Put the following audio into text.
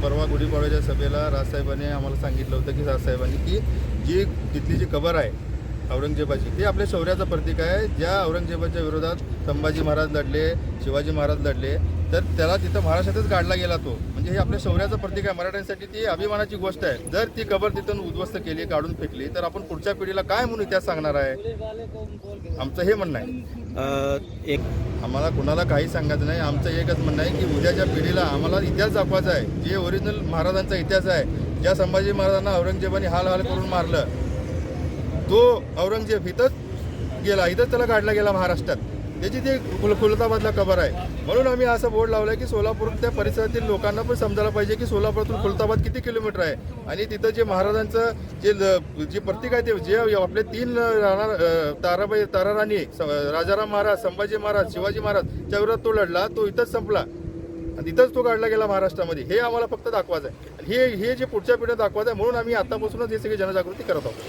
परवा गुढीपाडव्याच्या सभेला राजसाहेबांनी आम्हाला सांगितलं होतं की राजसाहेबांनी की जी तिथली जी कबर आहे औरंगजेबाची ते आपल्या शौर्याचं प्रतीक आहे. ज्या औरंगजेबाच्या विरोधात संभाजी महाराज लढले, शिवाजी महाराज लढले, तर त्याला तिथं महाराष्ट्रातच गाडला गेला तो. म्हणजे हे आपल्या शौर्याचं प्रतीक आहे. मराठ्यांसाठी ती अभिमानाची गोष्ट आहे. जर ती कबर तिथून उद्ध्वस्त केली, काढून फेकली, तर आपण पुढच्या पिढीला काय म्हणून इतिहास सांगणार आहे? आमचं हे म्हणणं आहे. एक आम्हाला कुणाला काही सांगायचं नाही. आमचं एकच म्हणणं आहे की उद्याच्या पिढीला आम्हाला इतिहास दाखवायचा आहे, जे ओरिजिनल महाराजांचा इतिहास आहे. ज्या संभाजी महाराजांना औरंगजेबाने हाल करून मारलं, तो औरंगजेब इथंच गेला, इथंच त्याला काढला गेला महाराष्ट्रात. त्याची ती खुलताबादला कबर आहे. म्हणून आम्ही असं बोर्ड लावलं की सोलापूर त्या परिसरातील लोकांना पण समजायला पाहिजे की सोलापूरातून खुलताबाद किती किलोमीटर आहे. आणि तिथं जे महाराजांचं जे प्रतीक आहे, ते जे आपले 3 राणा ताराराणी, राजाराम महाराज, संभाजी महाराज, शिवाजी महाराज च्या विरोधात तो लढला, तो इथंच संपला आणि तिथंच तो काढला गेला महाराष्ट्रामध्ये. हे आम्हाला फक्त दाखवायचं आहे. हे जे पुढच्या पिढीला दाखवायचं आहे. म्हणून आम्ही आतापासूनच हे सगळी जनजागृती करत आहोत.